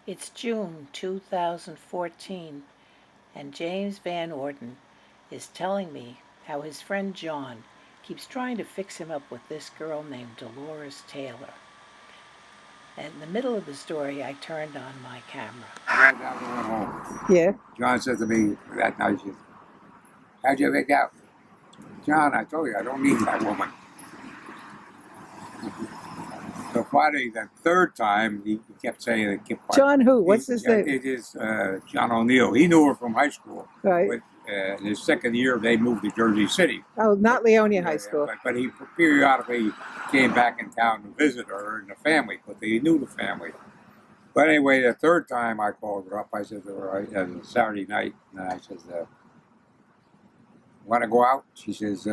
It's June 2014, and James Van Orden is telling me how his friend John keeps trying to fix him up with this girl named Dolores Taylor. And in the middle of the story, I turned on my camera. Right now we went home. Yeah. John said to me that night, he said, "How'd you make out?" "John, I told you, I don't need that woman." So finally, the third time, he kept saying it. John who? What's his name? It is John O'Neill. He knew her from high school. Right. But in his second year, they moved to Jersey City. Oh, not Leonia High School. But he periodically came back in town to visit her and the family, but he knew the family. But anyway, the third time I called her up, I said to her, it was a Saturday night, and I said, "Want to go out?" She says,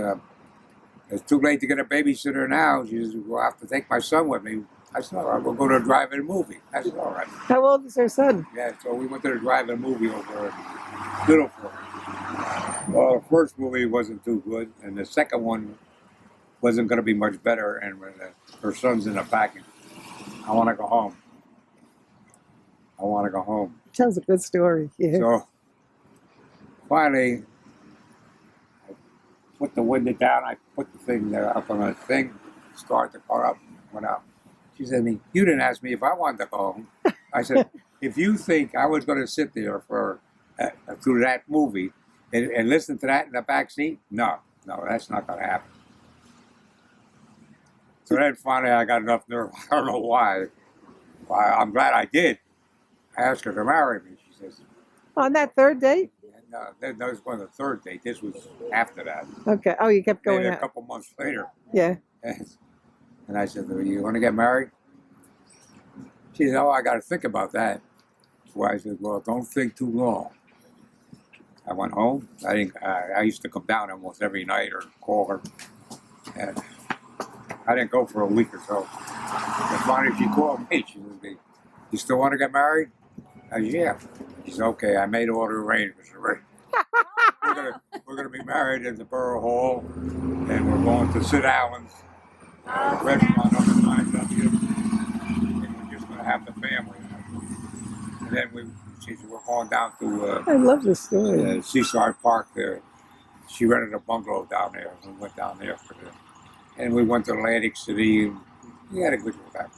"It's too late to get a babysitter now." She says, "We'll have to take my son with me." I said, "All right, we'll go to a drive-in movie." I said, "All right." How old is her son? Yeah, so we went to the drive-in movie over in Middleford. Well, the first movie wasn't too good, and the second one wasn't going to be much better, and her son's in the back. "I want to go home. I want to go home." Tells a good story. Yeah. So finally, I put the window down. I put the thing there up on the thing, started the car up, went out. She said to me, "You didn't ask me if I wanted to go home." I said, "If you think I was going to sit there for through that movie and listen to that in the back seat, no, that's not going to happen." So then finally I got enough nerve. I don't know why. I'm glad I did. I asked her to marry me. She says, On that third date? no, that was on the third date. This was after that. Okay. Oh, you kept going Maybe a out. couple months later. Yeah. And I said, "You want to get married?" She said, "Oh, I got to think about that." So I said, "Well, don't think too long." I went home. I used to come down almost every night or call her. And I didn't go for a week or so. And finally she called me. She said, "You still want to get married?" I said, "Yeah." She said, "Okay, I made all the arrangements already. We're gonna be married in the Borough Hall, and we're going to Sid Allen's restaurant on the 9W, and we're just gonna have the family." And then she said, "We're going down to I love this story. Seaside Park there." She rented a bungalow down there. We went down there and we went to Atlantic City. And we had a good time,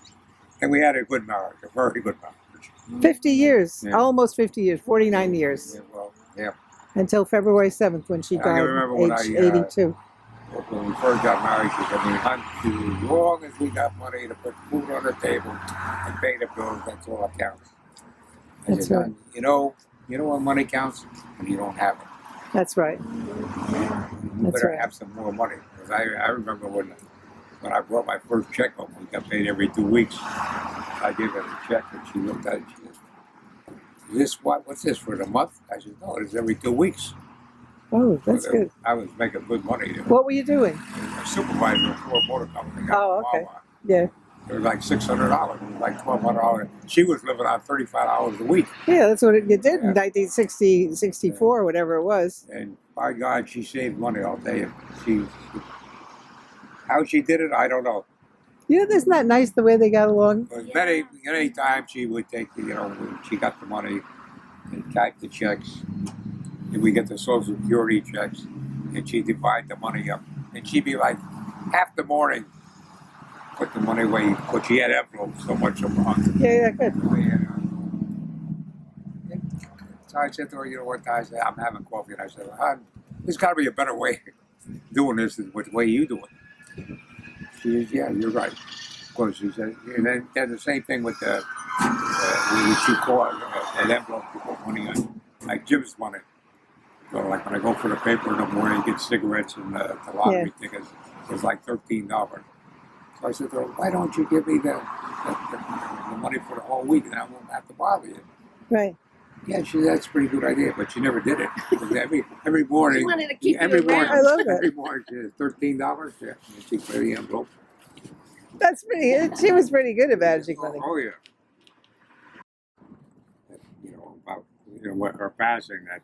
and we had a good marriage, a very good marriage. 50 years. Yeah. Almost 50 years. 49 years. Yeah, well, yeah. Until February 7th when she I can died remember when age I, 82. When we first got married, she said, "As long as we got money to put food on the table and pay the bills, that's all that counts." I That's said, right. You know what money counts? When you don't have it. That's right. You That's better right. have some more money. Because I remember when I brought my first check home, we got paid every 2 weeks. I gave her the check and she looked at it and she said, "What's this for the month?" I said, "No, it's every 2 weeks." Oh, that's So good. I was making good money there. What were you doing? A supervisor for a motor company. Oh, okay. Yeah. It was like $600. It was like $1,200. She was living on $35 a week. Yeah, that's what you did Yeah. in 1960, 64, whatever it was. And by God, she saved money, I'll tell you. How she did it, I don't know. You know, isn't that nice the way they got along? But many times she would take, when she got the money and type the checks, and we get the Social Security checks, and she'd divide the money up. And she'd be like, half the morning, put the money away, but she had envelopes so much a month. Yeah, good. So I said to her, one time, I said, "I'm having coffee." And I said, "There's got to be a better way of doing this than the way you do it." She said, "Yeah, you're right." Of course, she said, and then the same thing with when she called an envelope to put money on, like Jim's money. So like when I go for the paper in the morning, get cigarettes and the lottery tickets, it's like $13. So I said to her, "Why don't you give me the money for the whole week, and I won't have to bother you?" Right. Yeah, that's a pretty good idea, but she never did it. Every morning, She wanted to keep every you morning, around. I love that. every morning, she had $13. Yeah, and she put the envelope. That's pretty. She was pretty good at managing money. Oh yeah. About what her passing, that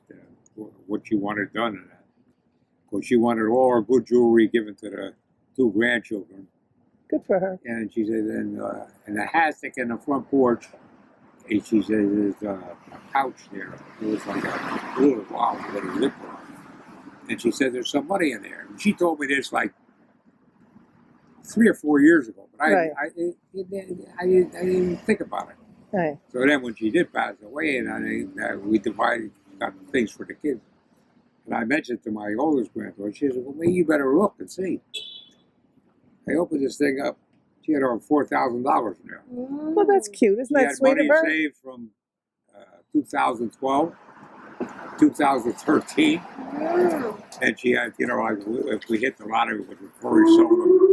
what she wanted done in that. Because she wanted all her good jewelry given to the 2 grandchildren, Good for her. and she said, and the hashtag in the front porch, And she said there's a pouch there. It was like a little wallet with a zipper on it. And she said there's some money in there. And she told me this like 3 or 4 years ago, but Right. I didn't even think about it. Right. So then when she did pass away, and we divided, got things for the kids. And I mentioned to my oldest granddaughter, she said, well, maybe you better look and see. I opened this thing up. She had over $4,000 in there. Well, that's cute. Isn't She that had sweet of money her? saved from 2012, 2013. And she had, like, if we hit the lottery, which was very seldom,